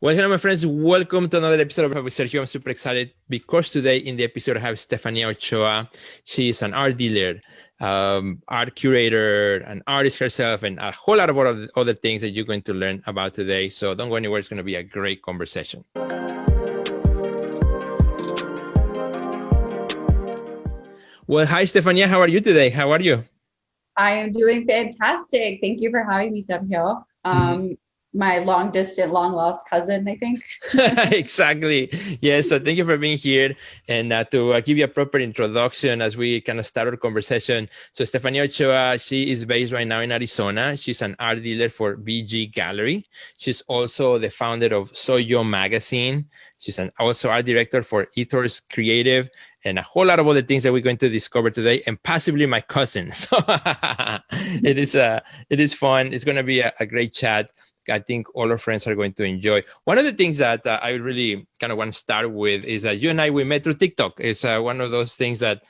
Well, hello, my friends. Welcome to another episode of Sergio. I'm super excited because today in the episode I have Stefania Ochoa. She is an art dealer, art curator, an artist herself, and a whole lot of other things that you're going to learn about today. So don't go anywhere. It's going to be a great conversation. Well, hi, Stefania. How are you today? How are you? I am doing fantastic. Thank you for having me, Sergio. My long distant, long lost cousin, I think. Exactly. Yes. So thank you for being here. And to give you a proper introduction as we kind of start our conversation. So Stefania Ochoa, she is based right now in Arizona. She's an art dealer for BG Gallery. She's also the founder of Soy Yo Magazine. She's also art director for Ethos Creative and a whole lot of other things that we're going to discover today, and possibly my cousin. So it is fun. It's going to be a great chat. I think all our friends are going to enjoy. One of the things that I really kind of want to start with is that you and I, we met through TikTok. It's one of those things that,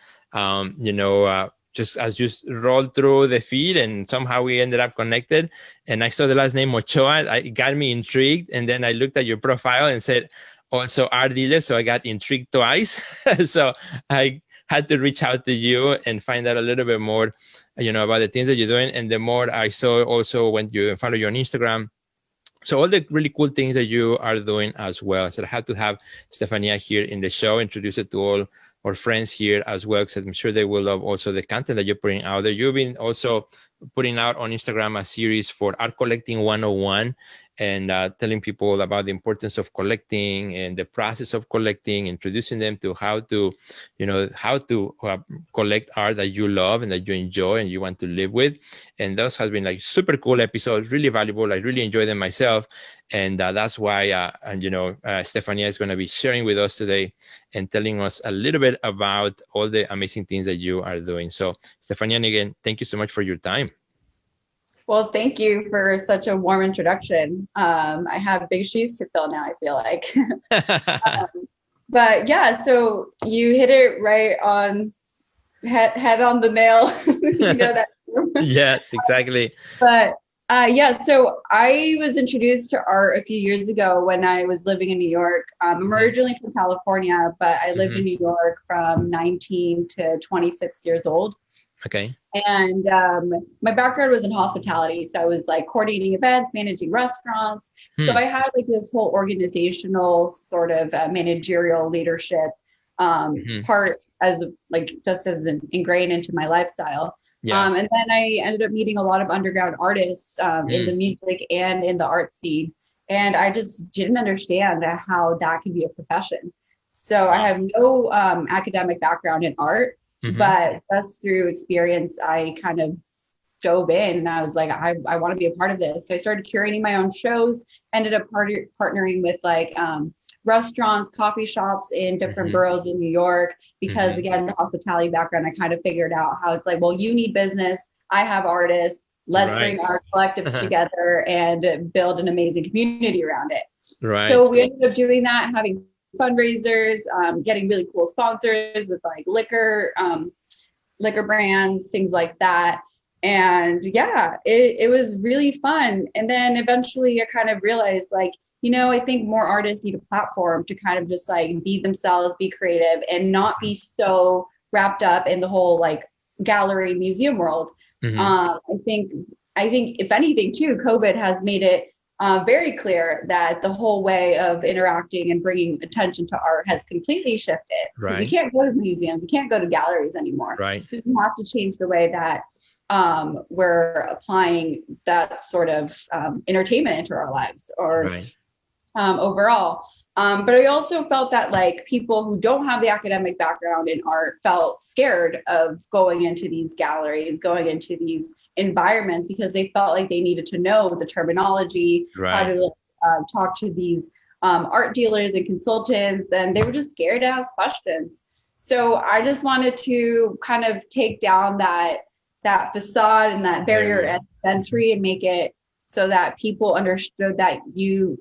just as you roll through the feed and somehow we ended up connected. And I saw the last name Ochoa. It got me intrigued. And then I looked at your profile and said, also art dealer. So I got intrigued twice. So I had to reach out to you and find out a little bit more, about the things that you're doing. And the more I saw also when you follow you on Instagram, so all the really cool things that you are doing as well. So I had to have Stefania here in the show, introduce it to all our friends here as well, because I'm sure they will love also the content that you're putting out there. You've been also putting out on Instagram a series for Art Collecting 101 and telling people about the importance of collecting and the process of collecting, introducing them to how to collect art that you love and that you enjoy and you want to live with. And those has been like super cool episodes, really valuable. I really enjoy them myself. And that's why, Stefania is going to be sharing with us today and telling us a little bit about all the amazing things that you are doing. So Stefania, again, thank you so much for your time. Well, thank you for such a warm introduction. I have big shoes to fill now, I feel like. But yeah, so you hit it right on head on the nail. You know that. Yes, exactly. But yeah, so I was introduced to art a few years ago when I was living in New York. I'm originally from California, but I lived in New York from 19 to 26 years old. Okay. And my background was in hospitality. So I was like coordinating events, managing restaurants. So I had like this whole organizational sort of managerial leadership part as like just as ingrained into my lifestyle. Yeah. And then I ended up meeting a lot of underground artists in the music and in the art scene. And I just didn't understand how that could be a profession. So I have no academic background in art, but just through experience, I kind of dove in and I was like, I want to be a part of this. So I started curating my own shows, ended up partnering with like restaurants, coffee shops in different boroughs in New York, because again, the hospitality background, I kind of figured out how it's like, well, you need business, I have artists, let's bring our collectives together and build an amazing community around it. So we ended up doing that, having fundraisers, getting really cool sponsors with like liquor brands, things like that. And yeah, it was really fun. And then eventually I kind of realized like, I think more artists need a platform to kind of just like be themselves, be creative, and not be so wrapped up in the whole like gallery museum world. I think if anything too, COVID has made it very clear that the whole way of interacting and bringing attention to art has completely shifted. We can't go to museums, we can't go to galleries anymore. So we have to change the way that we're applying that sort of entertainment into our lives or overall. But I also felt that like people who don't have the academic background in art felt scared of going into these galleries, going into these environments, because they felt like they needed to know the terminology, how to talk to these art dealers and consultants, and they were just scared to ask questions. So I just wanted to kind of take down that facade and that barrier at entry and make it so that people understood that you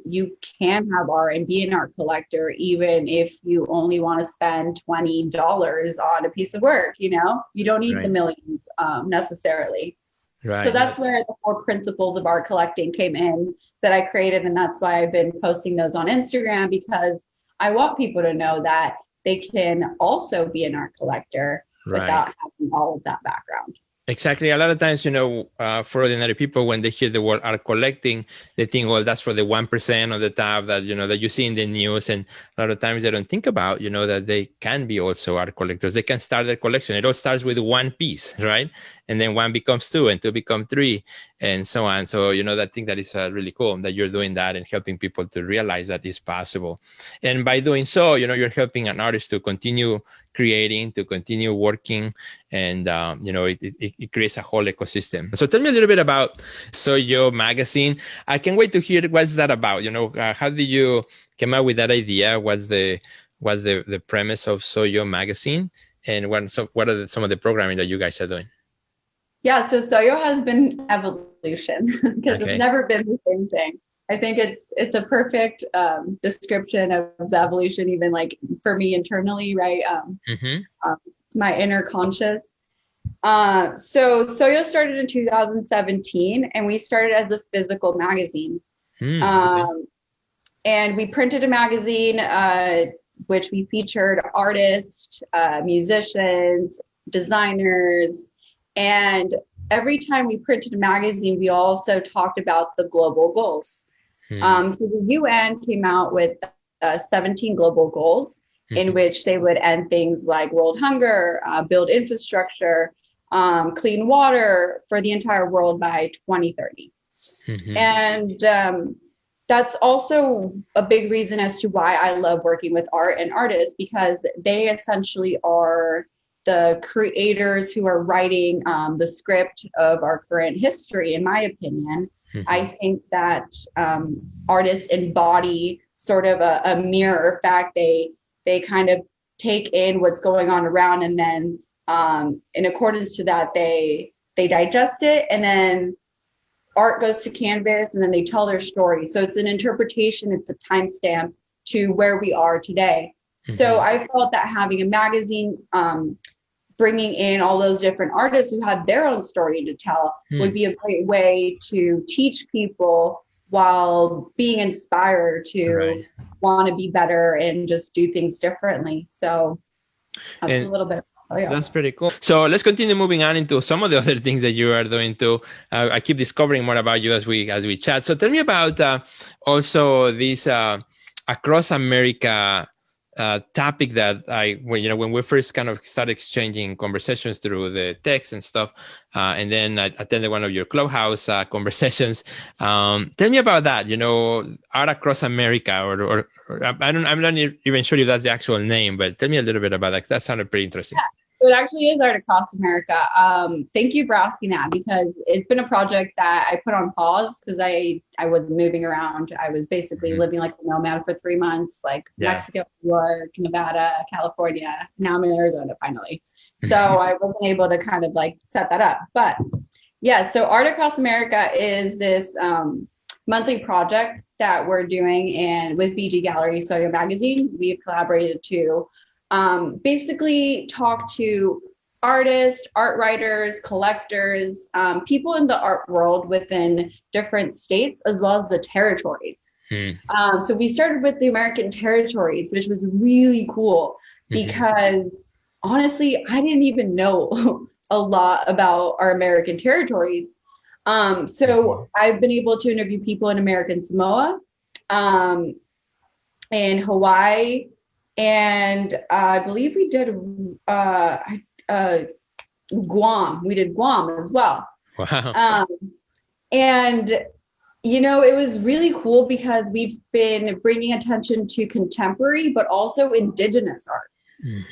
can have art and be an art collector, even if you only want to spend $20 on a piece of work. You don't need the millions necessarily. So Right. that's where the 4 principles of art collecting came in that I created. And that's why I've been posting those on Instagram, because I want people to know that they can also be an art collector Right. without having all of that background. Exactly. A lot of times, for ordinary people, when they hear the word art collecting, they think, well, that's for the 1% of the top that, that you see in the news. And a lot of times they don't think about, that they can be also art collectors. They can start their collection. It all starts with one piece, right? And then one becomes two and two become three and so on. So, I think that is really cool that you're doing that and helping people to realize that it's possible. And by doing so, you're helping an artist to continue creating, to continue working, and it creates a whole ecosystem. So tell me a little bit about Soy Yo magazine. I can't wait to hear what's that about. How did you come up with that idea? What's the premise of Soy Yo magazine, and what are some of the programming that you guys are doing? Yeah, so Soyo has been evolution because Okay. it's never been the same thing. I think it's a perfect description of the evolution, even like for me internally, right? Mm-hmm. My inner conscious. So Soyo started in 2017, and we started as a physical magazine. Okay. And we printed a magazine, which we featured artists, musicians, designers, and every time we printed a magazine, we also talked about the global goals. So the UN came out with 17 global goals, in which they would end things like world hunger, build infrastructure, clean water for the entire world by 2030. And that's also a big reason as to why I love working with art and artists, because they essentially are the creators who are writing the script of our current history, in my opinion. I think that artists embody sort of a mirror fact. They kind of take in what's going on around, and then in accordance to that, they digest it, and then art goes to canvas, and then they tell their story. So it's an interpretation, it's a timestamp to where we are today. So I felt that having a magazine, bringing in all those different artists who had their own story to tell would be a great way to teach people while being inspired to want to be better and just do things differently. So that's a little bit. That's pretty cool. So let's continue moving on into some of the other things that you are doing too. I keep discovering more about you as we chat. So tell me about also this across America topic that when we first kind of started exchanging conversations through the text and stuff, and then I attended one of your Clubhouse conversations. Tell me about that. Art across America, or I'm not even sure if that's the actual name, but tell me a little bit about that. That sounded pretty interesting. Yeah. So it actually is Art Across America. Thank you for asking that, because it's been a project that I put on pause because I was moving around. I was basically living like a nomad for 3 months, like Mexico, New York, Nevada, California. Now I'm in Arizona finally. So I wasn't able to kind of like set that up. But yeah, so Art Across America is this monthly project that we're doing, and with BG Gallery Soy Yo magazine, we've collaborated to basically talk to artists, art writers, collectors, people in the art world within different states as well as the territories. So we started with the American territories, which was really cool because honestly, I didn't even know a lot about our American territories. So I've been able to interview people in American Samoa, in Hawaii, and I believe we did Guam. We did Guam as well. Wow. And it was really cool because we've been bringing attention to contemporary, but also indigenous art.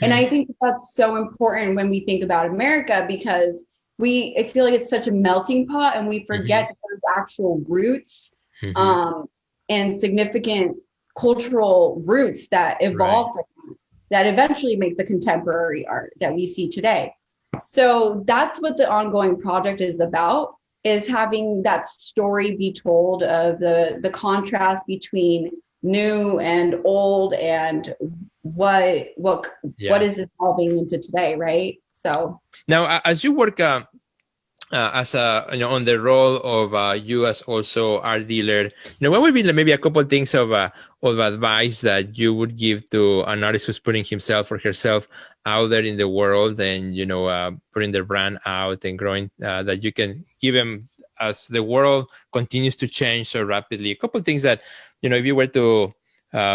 And I think that's so important when we think about America, because I feel like it's such a melting pot, and we forget that there's actual roots and significant cultural roots that evolved that eventually make the contemporary art that we see today. So that's what the ongoing project is about, is having that story be told of the contrast between new and old, and what is evolving into today, right? So now, as you work as a, on the role of you as also art dealer, what would be maybe a couple of things of advice that you would give to an artist who's putting himself or herself out there in the world and, putting their brand out and growing, that you can give them as the world continues to change so rapidly? A couple of things that, if you were to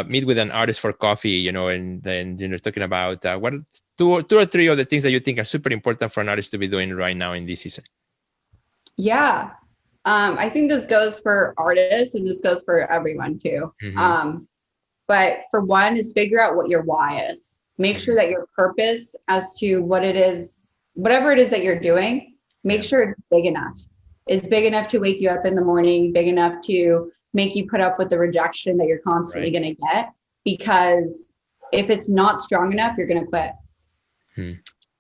meet with an artist for coffee, and then, talking about what two or three of the things that you think are super important for an artist to be doing right now in this season. Yeah. I think this goes for artists and this goes for everyone too. Mm-hmm. But for one is figure out what your why is. Make sure that your purpose as to what it is, whatever it is that you're doing, make sure it's big enough. It's big enough to wake you up in the morning, big enough to make you put up with the rejection that you're constantly going to get. Because if it's not strong enough, you're going to quit.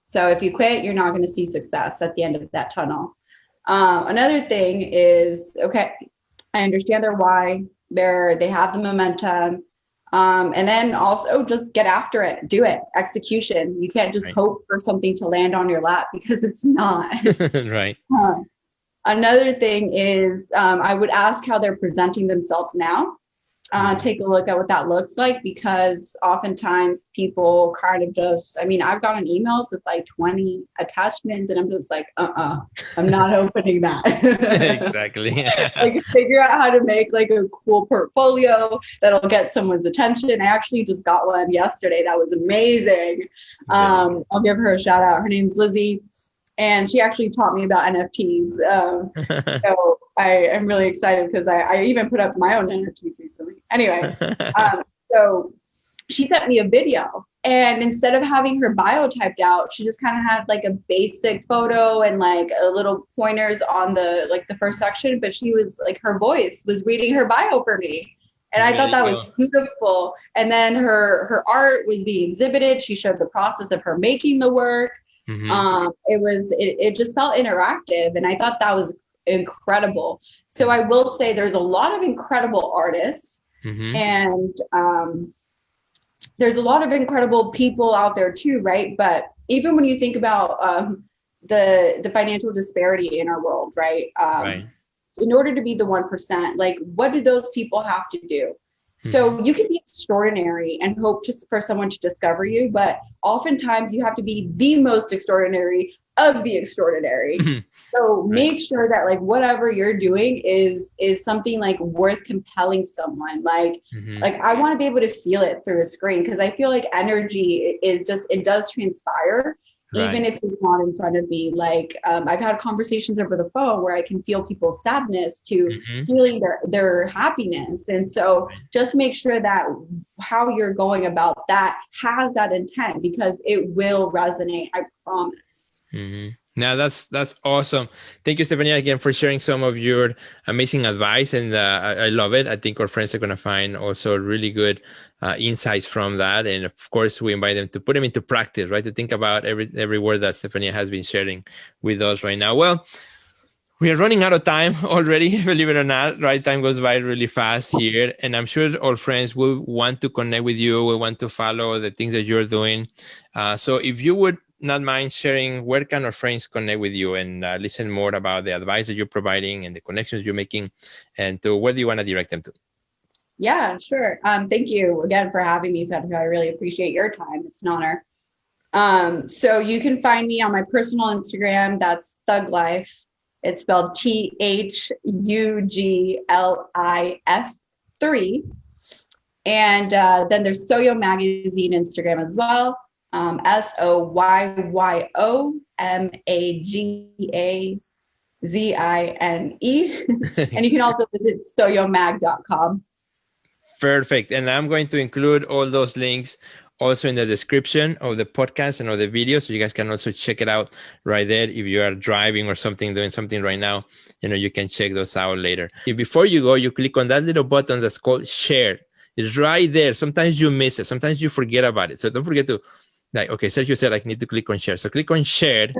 So if you quit, you're not going to see success at the end of that tunnel. Another thing is, okay, I understand their why, they have the momentum. And then also just get after it, do it, execution. You can't just hope for something to land on your lap because it's not. Right. Another thing is, I would ask how they're presenting themselves now. Take a look at what that looks like, because oftentimes people kind of just, I've gotten emails with like 20 attachments and I'm just like, I'm not opening that. Exactly. Like figure out how to make like a cool portfolio that'll get someone's attention. I actually just got one yesterday that was amazing. I'll give her a shout out. Her name's Lizzie. And she actually taught me about NFTs. So I am really excited because I even put up my own NFTs recently. Anyway, so she sent me a video. And instead of having her bio typed out, she just kind of had like a basic photo and like a little pointers on the first section. But she was like, her voice was reading her bio for me. And I thought that was beautiful. And then her art was being exhibited. She showed the process of her making the work. It just felt interactive, and I thought that was incredible. So I will say there's a lot of incredible artists, and there's a lot of incredible people out there too, right? But even when you think about the financial disparity in our world, right? In order to be the 1%, like what do those people have to do? So you can be extraordinary and hope just for someone to discover you, but oftentimes you have to be the most extraordinary of the extraordinary. So make sure that like whatever you're doing is something like worth compelling someone. Like I want to be able to feel it through a screen, because I feel like energy is just, it does transpire. Even if it's not in front of me. Like I've had conversations over the phone where I can feel people's sadness to feeling their happiness. And so just make sure that how you're going about that has that intent, because it will resonate, I promise. Now that's awesome. Thank you, Stefania, again for sharing some of your amazing advice, and I love it. I think our friends are going to find also really good insights from that, and of course we invite them to put them into practice, right? To think about every word that Stefania has been sharing with us right now. Well, we are running out of time already, believe it or not, right? Time goes by really fast here, and I'm sure our friends will want to connect with you, will want to follow the things that you're doing. So if you would not mind sharing, where can our friends connect with you and listen more about the advice that you're providing and the connections you're making, and to where do you want to direct them to? Yeah, sure. Thank you again for having me, Sergio. I really appreciate your time. It's an honor. So you can find me on my personal Instagram. That's Thug Life. It's spelled THUGLIF3. And then there's Soyo Magazine Instagram as well. SOYYOMAGAZINE. And you can also visit soyomag.com. Perfect. And I'm going to include all those links also in the description of the podcast and of the video, so you guys can also check it out right there. If you are driving or something, doing something right now, you can check those out later. If before you go, you click on that little button that's called share. It's right there. Sometimes you miss it. Sometimes you forget about it. So don't forget to like, okay, Sergio said I need to click on share. So click on share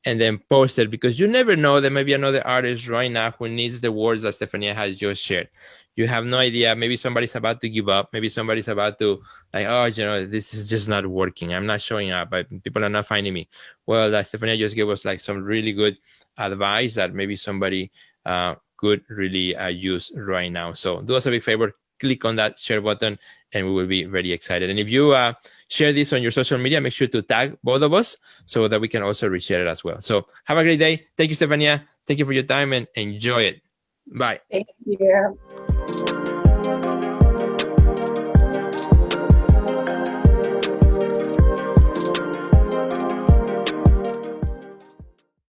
and then post it, because you never know, there may be another artist right now who needs the words that Stefania has just shared. You have no idea. Maybe somebody's about to give up. Maybe somebody's about to like, oh, this is just not working. I'm not showing up. People are not finding me. Well, Stefania just gave us like some really good advice that maybe somebody could really use right now. So do us a big favor, click on that share button, and we will be very excited. And if you share this on your social media, make sure to tag both of us so that we can also reshare it as well. So have a great day. Thank you, Stefania. Thank you for your time, and enjoy it. Bye. Thank you.